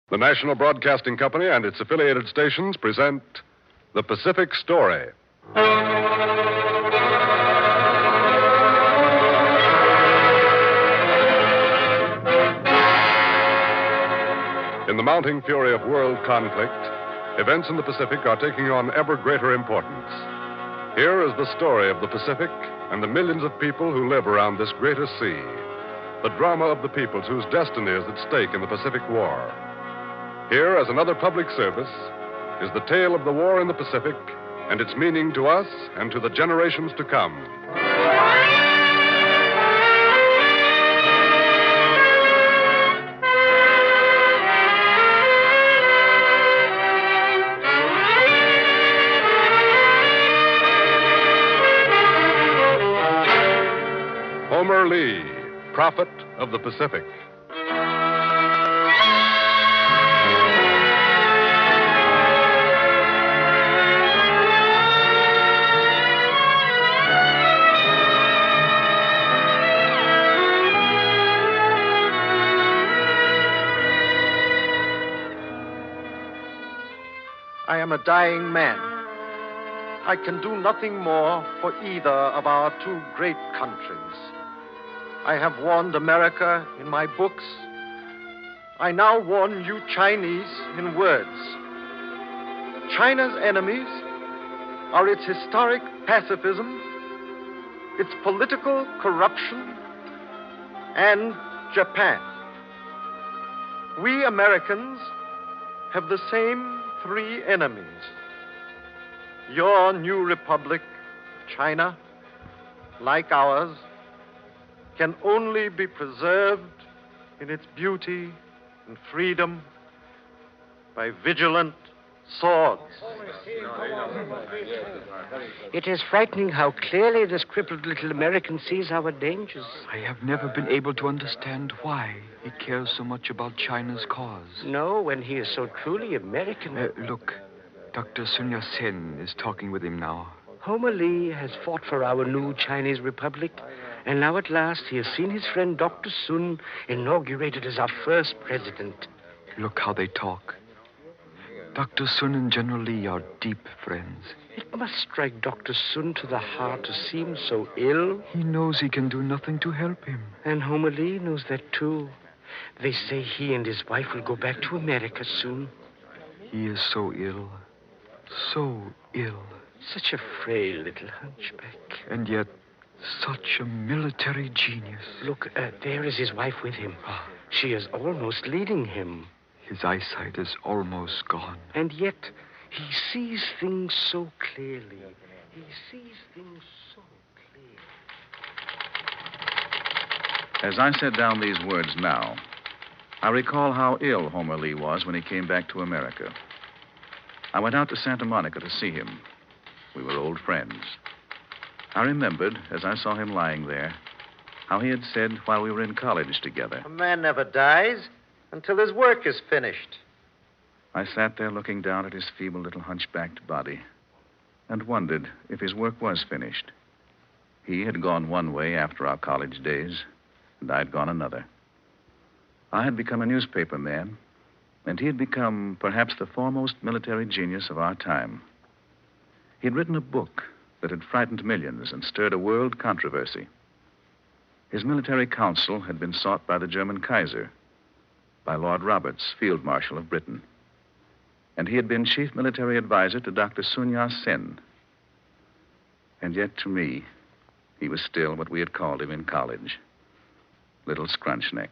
The National Broadcasting Company and its affiliated stations present The Pacific Story. In the mounting fury of world conflict, events in the Pacific are taking on ever greater importance. Here is the story of the Pacific and the millions of people who live around this greatest sea. The drama of the peoples whose destiny is at stake in the Pacific War. Here, as another public service, is the tale of the war in the Pacific and its meaning to us and to the generations to come. Homer Lee, Prophet of the Pacific. I am a dying man. I can do nothing more for either of our two great countries. I have warned America in my books. I now warn you Chinese in words. China's enemies are its historic pacifism, its political corruption, and Japan. We Americans have the same three enemies. Your new republic, China, like ours, can only be preserved in its beauty and freedom by vigilant swords. It is frightening how clearly this crippled little American sees our dangers. I have never been able to understand why he cares so much about China's cause. No, when he is so truly American. Look, Dr. Sun Yat-sen is talking with him now. Homer Lee has fought for our new Chinese republic, and now at last he has seen his friend Dr. Sun inaugurated as our first president. Look how they talk. Dr. Sun and General Lee are deep friends. It must strike Dr. Sun to the heart to see him so ill. He knows he can do nothing to help him. And Homer Lee knows that, too. They say he and his wife will go back to America soon. He is so ill. So ill. Such a frail little hunchback. And yet, such a military genius. Look, there is his wife with him. She is almost leading him. His eyesight is almost gone. And yet, he sees things so clearly. He sees things so clearly. As I set down these words now, I recall how ill Homer Lee was when he came back to America. I went out to Santa Monica to see him. We were old friends. I remembered, as I saw him lying there, how he had said while we were in college together. A man never dies until his work is finished. I sat there looking down at his feeble little hunchbacked body and wondered if his work was finished. He had gone one way after our college days, and I had gone another. I had become a newspaper man, and he had become perhaps the foremost military genius of our time. He had written a book that had frightened millions and stirred a world controversy. His military counsel had been sought by the German Kaiser, by Lord Roberts, Field Marshal of Britain. And he had been chief military advisor to Dr. Sun Yat-sen. And yet, to me, he was still what we had called him in college, Little Scrunchneck.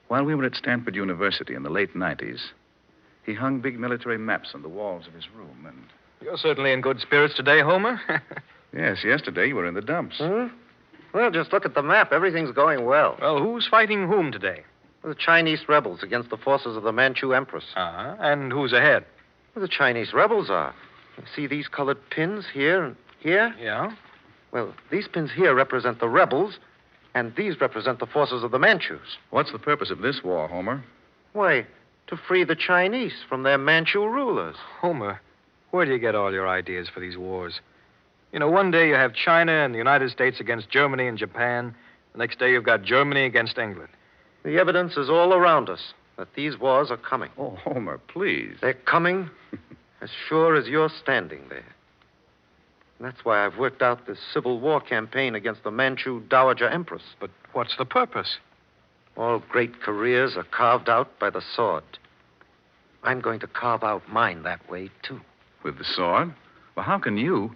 While we were at Stanford University in the late 90s, he hung big military maps on the walls of his room, and... You're certainly in good spirits today, Homer. Yes, yesterday you were in the dumps. Well, just look at the map. Everything's going well. Well, who's fighting whom today? The Chinese rebels against the forces of the Manchu Empress. Uh-huh. And who's ahead? Well, the Chinese rebels are. You see these colored pins here and here? Yeah? Well, these pins here represent the rebels, and these represent the forces of the Manchus. What's the purpose of this war, Homer? Why, to free the Chinese from their Manchu rulers. Homer, where do you get all your ideas for these wars? You know, one day you have China and the United States against Germany and Japan. The next day you've got Germany against England. The evidence is all around us. that these wars are coming. Oh, Homer, please. They're coming as sure as you're standing there. And that's why I've worked out this civil war campaign against the Manchu Dowager Empress. But what's the purpose? All great careers are carved out by the sword. I'm going to carve out mine that way, too. With the sword? Well, how can you?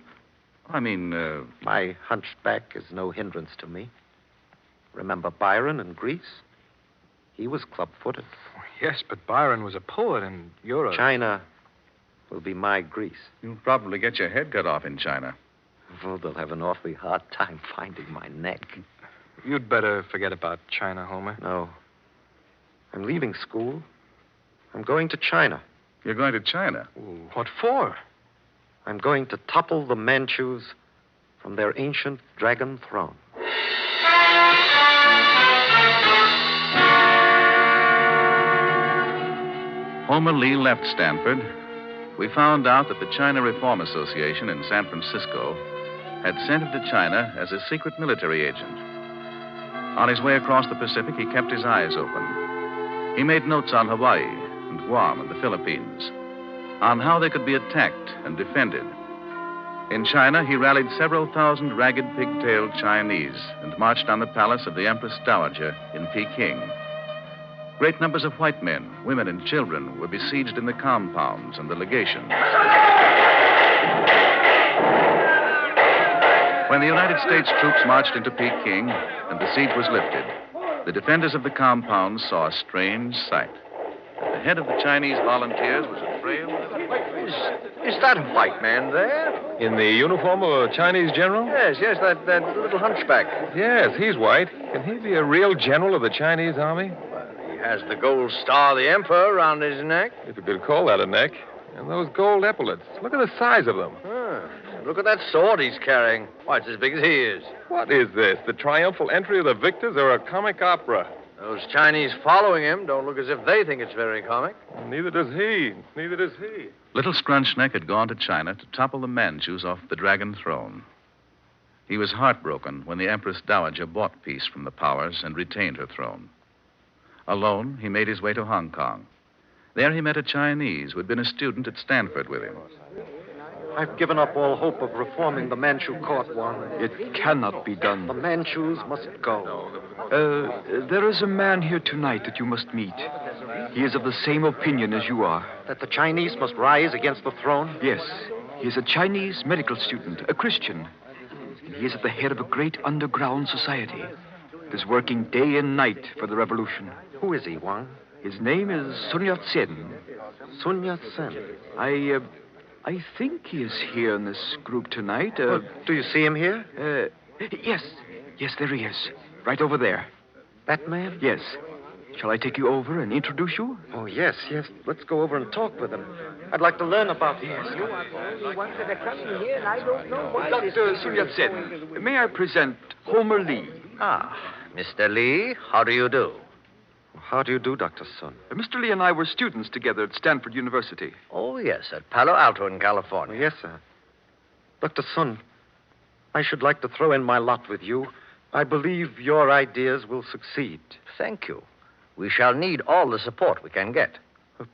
My hunchback is no hindrance to me. Remember Byron in Greece? He was club-footed. Oh, yes, but Byron was a poet, and you're a... China will be my Greece. You'll probably get your head cut off in China. Oh, they'll have an awfully hard time finding my neck. You'd better forget about China, Homer. No. I'm leaving school. I'm going to China. You're going to China? Ooh, what for? I'm going to topple the Manchus from their ancient dragon throne. Homer Lee left Stanford. We found out that the China Reform Association in San Francisco had sent him to China as a secret military agent. On his way across the Pacific, he kept his eyes open. He made notes on Hawaii and Guam and the Philippines, on how they could be attacked and defended. In China, he rallied several thousand ragged, pigtailed Chinese and marched on the palace of the Empress Dowager in Peking. Great numbers of white men, women, and children were besieged in the compounds and the legations. When the United States troops marched into Peking and the siege was lifted, the defenders of the compounds saw a strange sight. At the head of the Chinese volunteers was a frail... Is that a white man there? In the uniform of a Chinese general? Yes, that little hunchback. Yes, he's white. Can he be a real general of the Chinese army? He has the gold star of the emperor around his neck. If you could call that a neck. And those gold epaulets. Look at the size of them. Look at that sword he's carrying. Why, it's as big as he is. What is this? The triumphal entry of the victors or a comic opera? Those Chinese following him don't look as if they think it's very comic. Neither does he. Neither does he. Little Scrunchneck had gone to China to topple the Manchus off the dragon throne. He was heartbroken when the Empress Dowager bought peace from the powers and retained her throne. Alone, he made his way to Hong Kong. There he met a Chinese who had been a student at Stanford with him. I've given up all hope of reforming the Manchu court, Wang. It cannot be done. The Manchus must go. There is a man here tonight that you must meet. He is of the same opinion as you are. That the Chinese must rise against the throne? Yes. He is a Chinese medical student, a Christian. He is at the head of a great underground society. It is working day and night for the revolution. Who is he, Wang? His name is Sun Yat-sen. Sun Yat-sen. I think he is here in this group tonight. Do you see him here? Yes. Yes, there he is. Right over there. That man? Yes. Shall I take you over and introduce you? Oh, yes. Let's go over and talk with him. I'd like to learn about him. You are the only ones that are coming here, and I don't know why. Dr. Sun Yat-sen, may I present Homer Lee? Mr. Lee, how do you do? How do you do, Dr. Sun? Mr. Lee and I were students together at Stanford University. Oh, yes, at Palo Alto in California. Yes, sir. Dr. Sun, I should like to throw in my lot with you. I believe your ideas will succeed. Thank you. We shall need all the support we can get.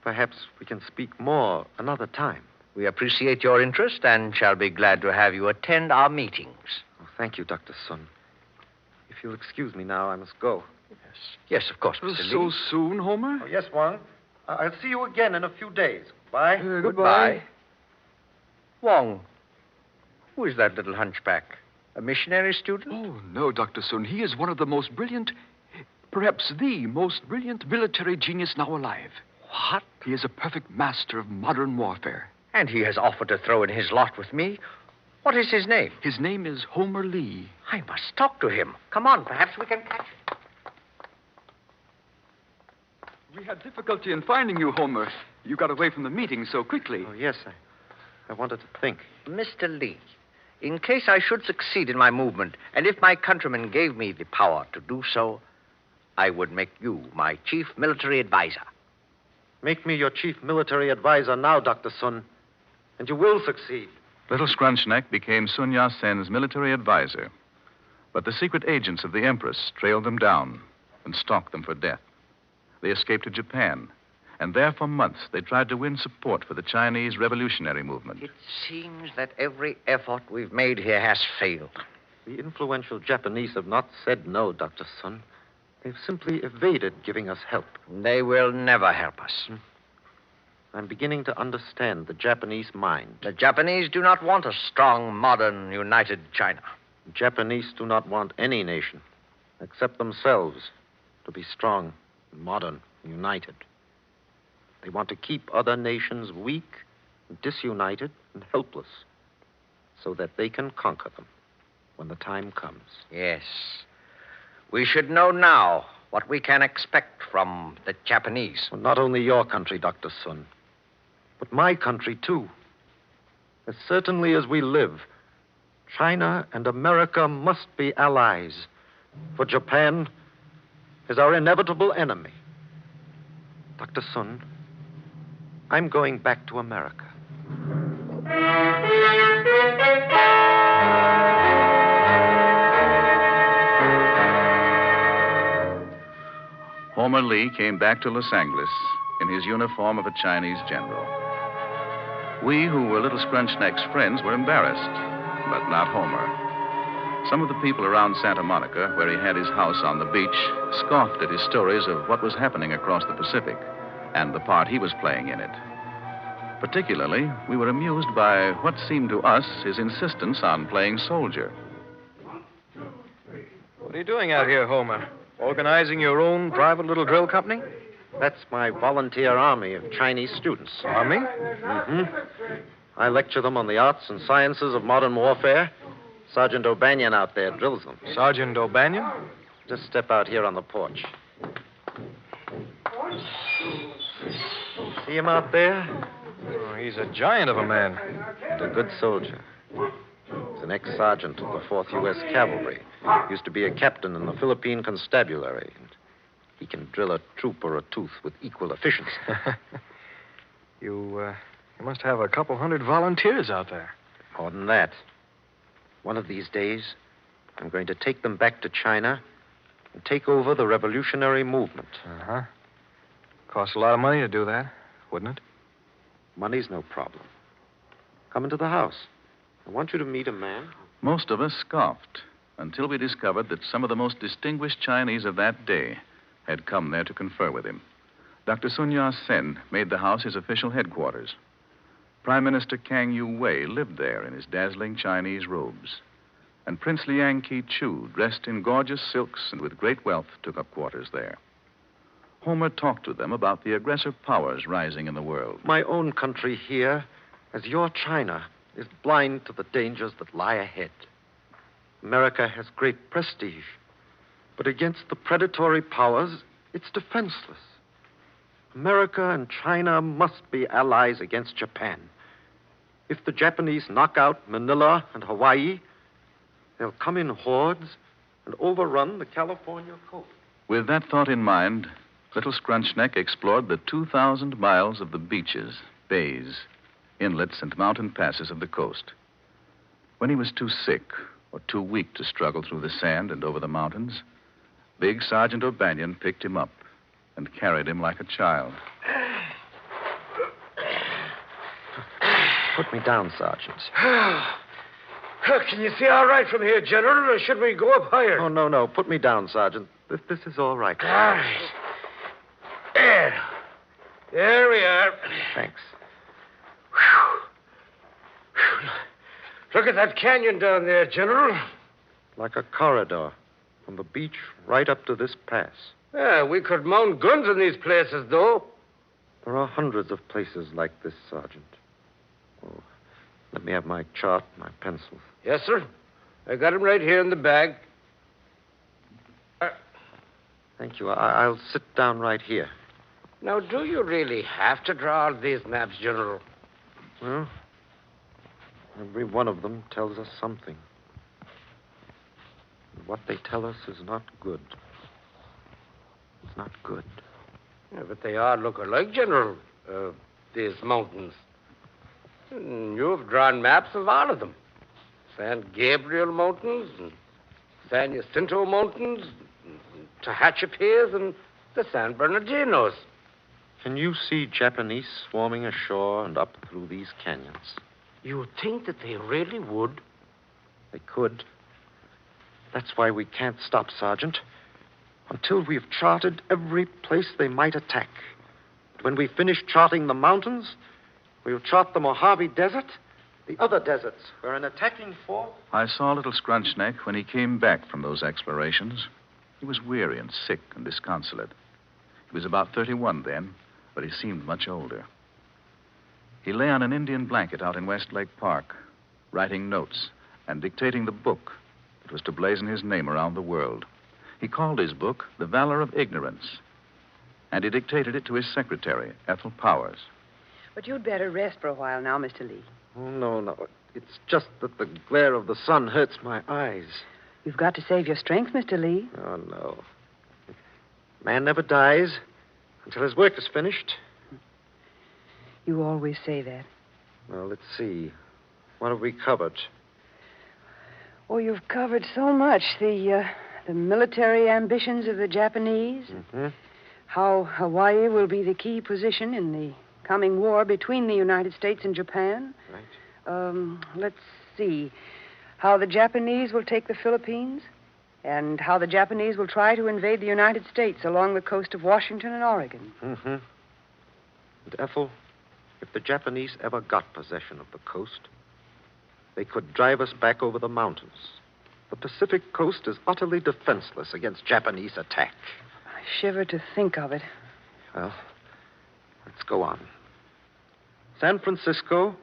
Perhaps we can speak more another time. We appreciate your interest and shall be glad to have you attend our meetings. Oh, thank you, Dr. Sun. If you'll excuse me now, I must go. Yes, of course, Mr. Lee. So soon, Homer? Oh, yes, Wang. I'll see you again in a few days. Bye. Goodbye. Wong, who is that little hunchback? A missionary student? Oh, no, Dr. Sun. He is one of the most brilliant, perhaps the most brilliant military genius now alive. What? He is a perfect master of modern warfare. And he has offered to throw in his lot with me. What is his name? His name is Homer Lee. I must talk to him. Come on, perhaps we can catch him. We had difficulty in finding you, Homer. You got away from the meeting so quickly. Oh, yes, I wanted to think. Mr. Lee, in case I should succeed in my movement, and if my countrymen gave me the power to do so, I would make you my chief military advisor. Make me your chief military advisor now, Dr. Sun, and you will succeed. Little Scrunchneck became Sun Yat-sen's military advisor. But the secret agents of the Empress trailed them down and stalked them for death. They escaped to Japan, and there for months they tried to win support for the Chinese revolutionary movement. It seems that every effort we've made here has failed. The influential Japanese have not said no, Dr. Sun. They've simply evaded giving us help. They will never help us. I'm beginning to understand the Japanese mind. The Japanese do not want a strong, modern, united China. The Japanese do not want any nation, except themselves, to be strong, modern, united. They want to keep other nations weak, disunited, and helpless, so that they can conquer them when the time comes. Yes. We should know now what we can expect from the Japanese. Well, not only your country, Dr. Sun, but my country, too. As certainly as we live, China and America must be allies, for Japan is our inevitable enemy. Dr. Sun, I'm going back to America. Homer Lee came back to Los Angeles in his uniform of a Chinese general. We, who were Little Scrunchneck's friends, were embarrassed, but not Homer. Some of the people around Santa Monica, where he had his house on the beach, scoffed at his stories of what was happening across the Pacific and the part he was playing in it. Particularly, we were amused by what seemed to us his insistence on playing soldier. What are you doing out here, Homer? Organizing your own private little drill company? That's my volunteer army of Chinese students. Army? Mm-hmm. I lecture them on the arts and sciences of modern warfare. Sergeant O'Banion out there drills them. Sergeant O'Banion? Just step out here on the porch. See him out there? Oh, he's a giant of a man. And a good soldier. He's an ex-sergeant of the 4th U.S. Cavalry. Used to be a captain in the Philippine Constabulary. And he can drill a troop or a tooth with equal efficiency. You must have a couple hundred volunteers out there. More than that. One of these days, I'm going to take them back to China and take over the revolutionary movement. Uh-huh. Costs a lot of money to do that, wouldn't it? Money's no problem. Come into the house. I want you to meet a man. Most of us scoffed until we discovered that some of the most distinguished Chinese of that day had come there to confer with him. Dr. Sun Yat-sen made the house his official headquarters. Prime Minister Kang Yu-wei lived there in his dazzling Chinese robes. And Prince Liang Ki-chu, dressed in gorgeous silks and with great wealth, took up quarters there. Homer talked to them about the aggressive powers rising in the world. My own country here, as your China, is blind to the dangers that lie ahead. America has great prestige, but against the predatory powers, it's defenseless. America and China must be allies against Japan. If the Japanese knock out Manila and Hawaii, they'll come in hordes and overrun the California coast. With that thought in mind, Little Scrunchneck explored the 2,000 miles of the beaches, bays, inlets, and mountain passes of the coast. When he was too sick or too weak to struggle through the sand and over the mountains, big Sergeant O'Banion picked him up and carried him like a child. Put me down, Sergeant. Can you see all right from here, General, or should we go up higher? Oh, no. Put me down, Sergeant. This is all right. All right. There we are. Thanks. Look at that canyon down there, General. Like a corridor from the beach right up to this pass. Yeah, we could mount guns in these places, though. There are hundreds of places like this, Sergeant. Oh, let me have my chart, my pencil. Yes, sir. I got them right here in the bag. Thank you. I'll sit down right here. Now, do you really have to draw all these maps, General? Well, every one of them tells us something. And what they tell us is not good. It's not good. Yeah, but they all look alike, General, these mountains. You've drawn maps of all of them. San Gabriel Mountains, and San Jacinto Mountains, and Tehachapi's, and The San Bernardinos. Can you see Japanese swarming ashore and up through these canyons? You think that they really would? They could. That's why we can't stop, Sergeant. Until we've charted every place they might attack. When we finish charting the mountains, we'll chart the Mojave Desert, the other deserts where an attacking force... I saw little Scrunchneck when he came back from those explorations. He was weary and sick and disconsolate. He was about 31 then, but he seemed much older. He lay on an Indian blanket out in Westlake Park, writing notes and dictating the book that was to blazon his name around the world. He called his book The Valor of Ignorance, and he dictated it to his secretary, Ethel Powers. But you'd better rest for a while now, Mr. Lee. Oh, no. It's just that the glare of the sun hurts my eyes. You've got to save your strength, Mr. Lee. Oh, no. Man never dies until his work is finished. You always say that. Well, let's see. What have we covered? Oh, you've covered so much. The military ambitions of the Japanese. Mm-hmm. How Hawaii will be the key position in the coming war between the United States and Japan. Right. Let's see. How the Japanese will take the Philippines, and how the Japanese will try to invade the United States along the coast of Washington and Oregon. Mm-hmm. And Ethel, if the Japanese ever got possession of the coast, they could drive us back over the mountains. The Pacific coast is utterly defenseless against Japanese attack. I shiver to think of it. Well, let's go on. San Francisco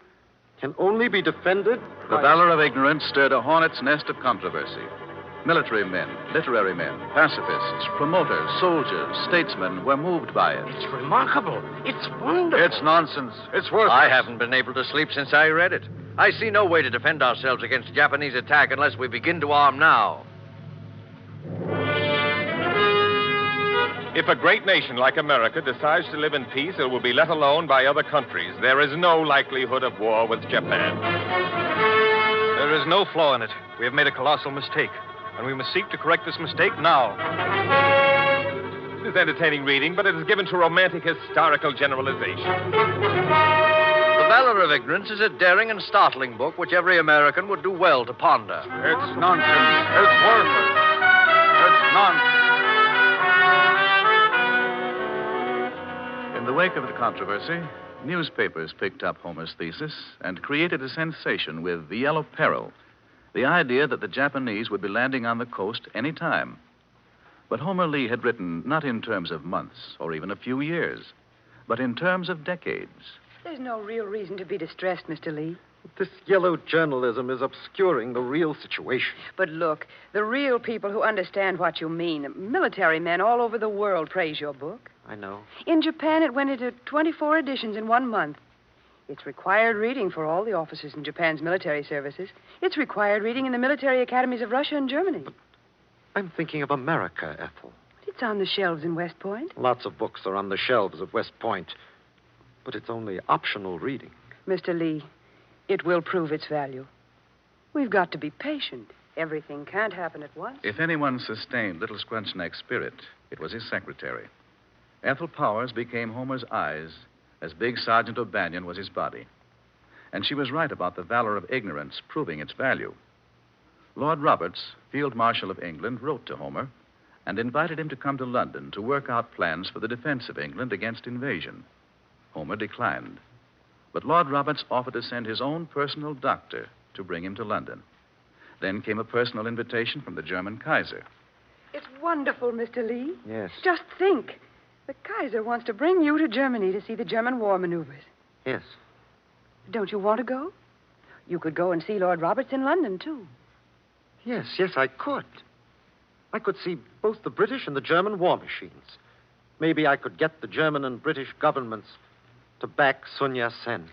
can only be defended... The valor of ignorance stirred a hornet's nest of controversy. Military men, literary men, pacifists, promoters, soldiers, statesmen were moved by it. It's remarkable. It's wonderful. It's nonsense. It's worthless. I haven't been able to sleep since I read it. I see no way to defend ourselves against Japanese attack unless we begin to arm now. If a great nation like America decides to live in peace, it will be let alone by other countries. There is no likelihood of war with Japan. There is no flaw in it. We have made a colossal mistake, and we must seek to correct this mistake now. It is entertaining reading, but it is given to romantic historical generalization. The Valor of Ignorance is a daring and startling book which every American would do well to ponder. It's nonsense. It's worthless. It's nonsense. In the wake of the controversy, newspapers picked up Homer's thesis and created a sensation with the Yellow Peril, the idea that the Japanese would be landing on the coast any time. But Homer Lee had written not in terms of months or even a few years, but in terms of decades. There's no real reason to be distressed, Mr. Lee. This yellow journalism is obscuring the real situation. But look, the real people who understand what you mean, military men all over the world, praise your book. I know. In Japan, it went into 24 editions in 1 month. It's required reading for all the officers in Japan's military services. It's required reading in the military academies of Russia and Germany. But I'm thinking of America, Ethel. It's on the shelves in West Point. Lots of books are on the shelves at West Point, but it's only optional reading. Mr. Lee, it will prove its value. We've got to be patient. Everything can't happen at once. If anyone sustained little Scrunchneck's spirit, it was his secretary. Ethel Powers became Homer's eyes, as big Sergeant O'Banion was his body. And she was right about the valor of ignorance proving its value. Lord Roberts, Field Marshal of England, wrote to Homer and invited him to come to London to work out plans for the defense of England against invasion. Homer declined. But Lord Roberts offered to send his own personal doctor to bring him to London. Then came a personal invitation from the German Kaiser. It's wonderful, Mr. Lee. Yes. Just think. The Kaiser wants to bring you to Germany to see the German war maneuvers. Yes. Don't you want to go? You could go and see Lord Roberts in London, too. Yes, I could. I could see both the British and the German war machines. Maybe I could get the German and British governments to back Sun Yat-sen.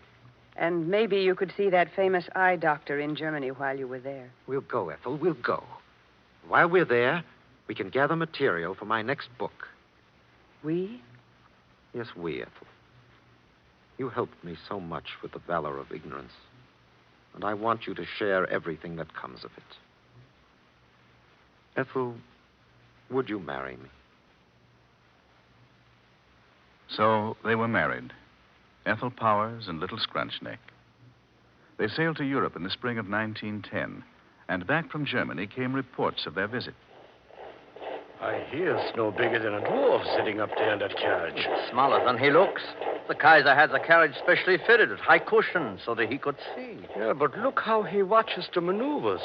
And maybe you could see that famous eye doctor in Germany while you were there. We'll go, Ethel, we'll go. While we're there, we can gather material for my next book. We? Yes, we, Ethel. You helped me so much with the valor of ignorance, and I want you to share everything that comes of it. Ethel, would you marry me? So they were married, Ethel Powers and little Scrunchneck. They sailed to Europe in the spring of 1910, and back from Germany came reports of their visit. I hear it's no bigger than a dwarf sitting up there in that carriage. Smaller than he looks. The Kaiser has a carriage specially fitted with high cushions so that he could see. Yeah, but look how he watches the maneuvers.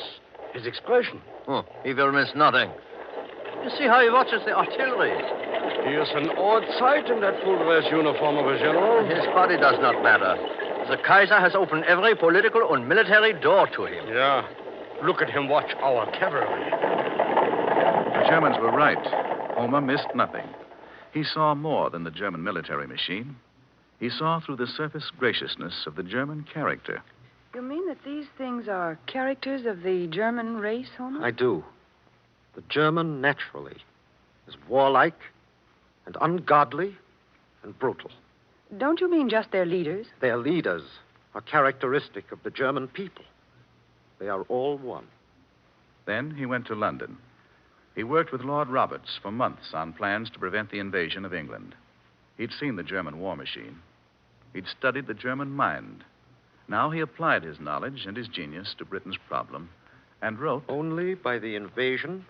His expression. Oh, he will miss nothing. You see how he watches the artillery. He is an odd sight in that full-dress uniform of a general. His body does not matter. The Kaiser has opened every political and military door to him. Yeah. Look at him watch our cavalry. The Germans were right. Homer missed nothing. He saw more than the German military machine. He saw through the surface graciousness of the German character. You mean that these things are characters of the German race, Homer? I do. The German, naturally, is warlike and ungodly and brutal. Don't you mean just their leaders? Their leaders are characteristic of the German people. They are all one. Then he went to London. He worked with Lord Roberts for months on plans to prevent the invasion of England. He'd seen the German war machine. He'd studied the German mind. Now he applied his knowledge and his genius to Britain's problem and wrote... Only by the invasion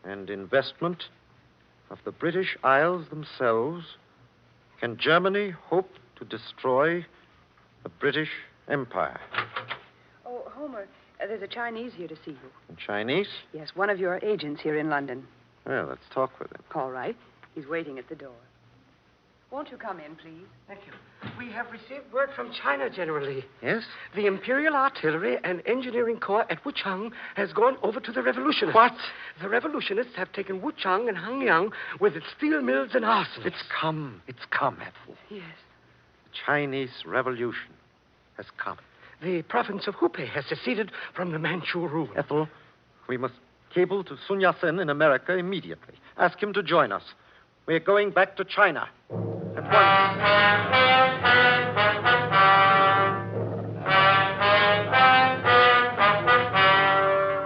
and investment of the British Isles themselves can Germany hope to destroy the British Empire. Oh, Homer, there's a Chinese here to see you. In Chinese? Yes, one of your agents here in London. Well, let's talk with him. All right. He's waiting at the door. Won't you come in, please? Thank you. We have received word from China, generally. Yes? The Imperial Artillery and Engineering Corps at Wuchang has gone over to the revolutionists. What? The revolutionists have taken Wuchang and Hanyang with its steel mills and arsenals. It's come, Ethel. Yes. The Chinese Revolution has come. The province of Hubei has seceded from the Manchu rule. Ethel, we must cable to Sun Yat-sen in America immediately. Ask him to join us. We're going back to China. At once.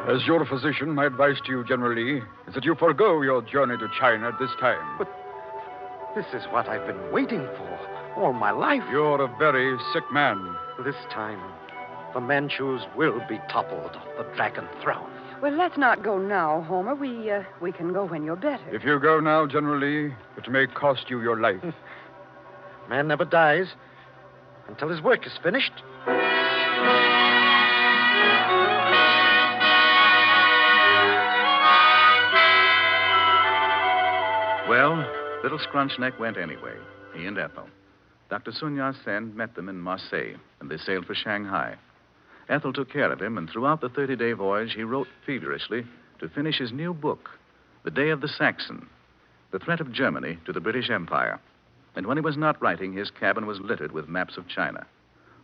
As your physician, my advice to you, General Lee, is that you forego your journey to China at this time. But this is what I've been waiting for all my life. You're a very sick man. This time, the Manchus will be toppled off the dragon throne. Well, let's not go now, Homer. We can go when you're better. If you go now, General Lee, it may cost you your life. Man never dies until his work is finished. Well, little Scrunchneck went anyway, he and Ethel. Dr. Sun Yat-sen met them in Marseille, and they sailed for Shanghai. Ethel took care of him, and throughout the 30-day voyage, he wrote feverishly to finish his new book, The Day of the Saxon, the threat of Germany to the British Empire. And when he was not writing, his cabin was littered with maps of China.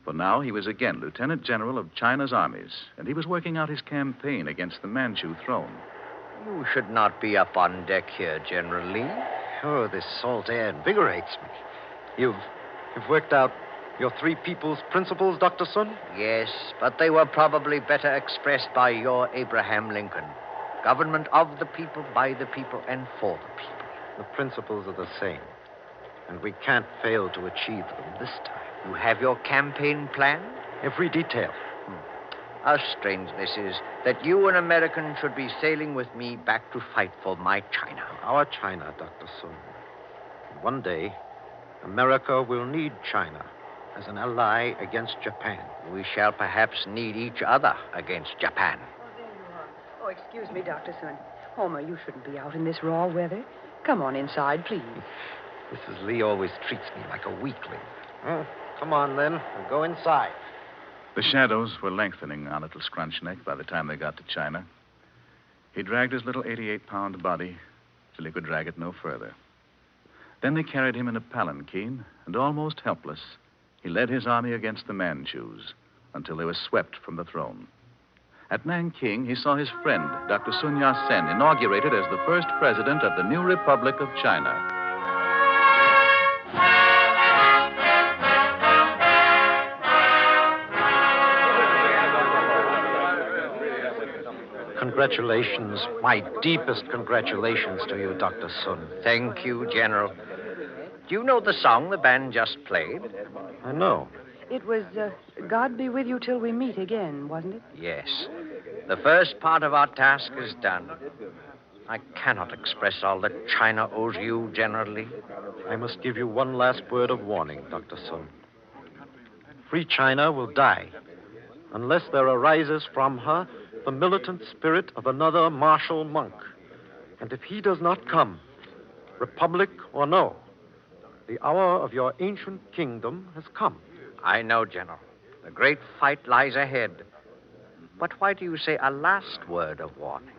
For now, he was again Lieutenant General of China's armies, and he was working out his campaign against the Manchu throne. You should not be up on deck here, General Lee. Oh, this salt air invigorates me. You've worked out your three people's principles, Dr. Sun? Yes, but they were probably better expressed by your Abraham Lincoln. Government of the people, by the people, and for the people. The principles are the same, and we can't fail to achieve them this time. You have your campaign planned? Every detail. How strange this is, that you, an American, should be sailing with me back to fight for my China. Our China, Dr. Sun. And one day, America will need China as an ally against Japan. We shall perhaps need each other against Japan. Oh, there you are. Oh, excuse me, Dr. Sun. Homer, you shouldn't be out in this raw weather. Come on inside, please. Mrs. Lee always treats me like a weakling. Oh, come on, then. We'll go inside. The shadows were lengthening on little Scrunchneck by the time they got to China. He dragged his little 88-pound body till he could drag it no further. Then they carried him in a palanquin, and almost helpless, he led his army against the Manchus until they were swept from the throne. At Nanking, he saw his friend, Dr. Sun Yat-sen, inaugurated as the first president of the new Republic of China. Congratulations, my deepest congratulations to you, Dr. Sun. Thank you, General. Do you know the song the band just played? I know. It was God Be With You Till We Meet Again, wasn't it? Yes. The first part of our task is done. I cannot express all that China owes you, General Lee. I must give you one last word of warning, Dr. Sun. Free China will die unless there arises from her the militant spirit of another martial monk. And if he does not come, republic or no, the hour of your ancient kingdom has come. I know, General. The great fight lies ahead. But why do you say a last word of warning?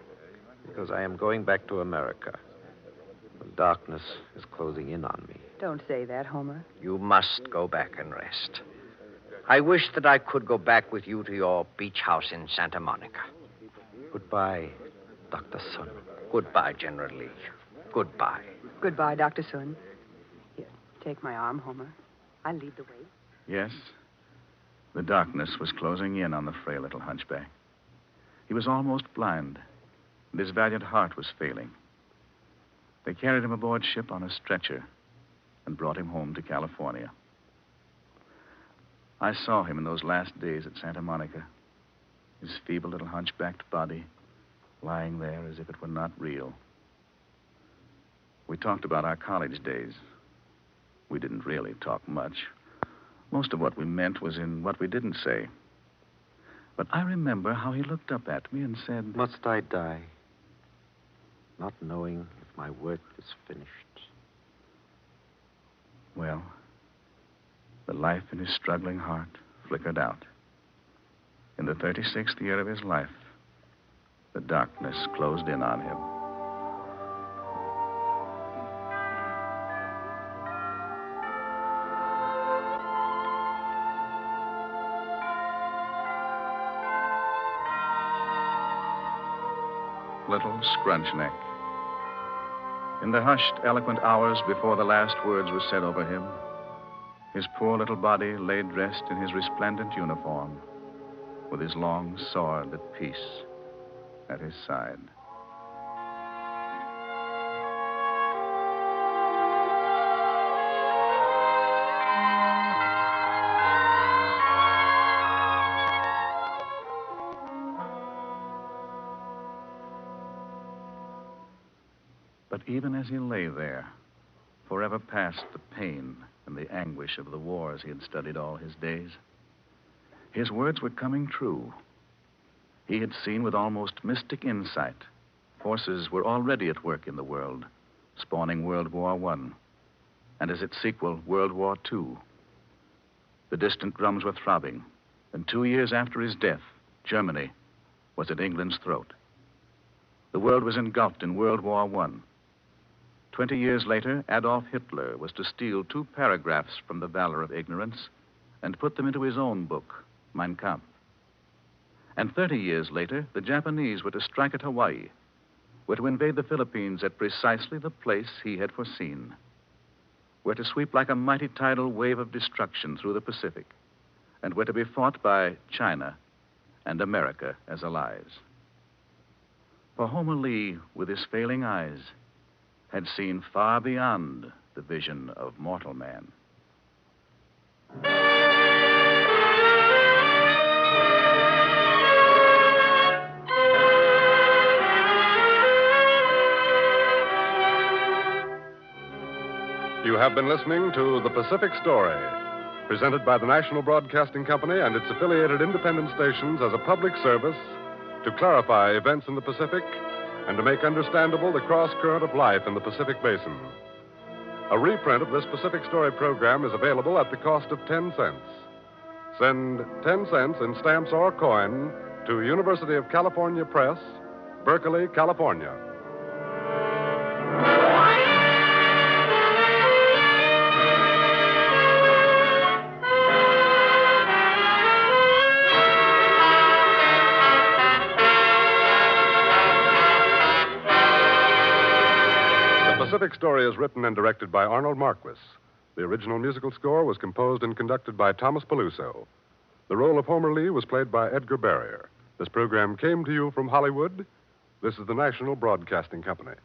Because I am going back to America. The darkness is closing in on me. Don't say that, Homer. You must go back and rest. I wish that I could go back with you to your beach house in Santa Monica. Goodbye, Dr. Sun. Goodbye, General Lee. Goodbye. Goodbye, Dr. Sun. Here, take my arm, Homer. I'll lead the way. Yes, the darkness was closing in on the frail little hunchback. He was almost blind, and his valiant heart was failing. They carried him aboard ship on a stretcher and brought him home to California. I saw him in those last days at Santa Monica, his feeble little hunchbacked body lying there as if it were not real. We talked about our college days. We didn't really talk much. Most of what we meant was in what we didn't say. But I remember how he looked up at me and said, Must I die, not knowing if my work is finished? Well, the life in his struggling heart flickered out. In the 36th year of his life, the darkness closed in on him. Little Scrunchneck. In the hushed, eloquent hours before the last words were said over him, his poor little body lay dressed in his resplendent uniform, with his long sword at peace at his side. But even as he lay there, forever past the pain and the anguish of the wars he had studied all his days, his words were coming true. He had seen with almost mystic insight forces were already at work in the world, spawning World War I, and as its sequel, World War II. The distant drums were throbbing, and 2 years after his death, Germany was at England's throat. The world was engulfed in World War I. 20 years later, Adolf Hitler was to steal 2 paragraphs from The Valor of Ignorance and put them into his own book, Mein Kampf. And 30 years later, the Japanese were to strike at Hawaii, were to invade the Philippines at precisely the place he had foreseen, were to sweep like a mighty tidal wave of destruction through the Pacific, and were to be fought by China and America as allies. For Homer Lee, with his failing eyes, had seen far beyond the vision of mortal man. You have been listening to The Pacific Story, presented by the National Broadcasting Company and its affiliated independent stations as a public service to clarify events in the Pacific and to make understandable the cross-current of life in the Pacific Basin. A reprint of this Pacific Story program is available at the cost of 10 cents. Send 10 cents in stamps or coin to University of California Press, Berkeley, California. The Pacific Story is written and directed by Arnold Marquis. The original musical score was composed and conducted by Thomas Peluso. The role of Homer Lee was played by Edgar Barrier. This program came to you from Hollywood. This is the National Broadcasting Company.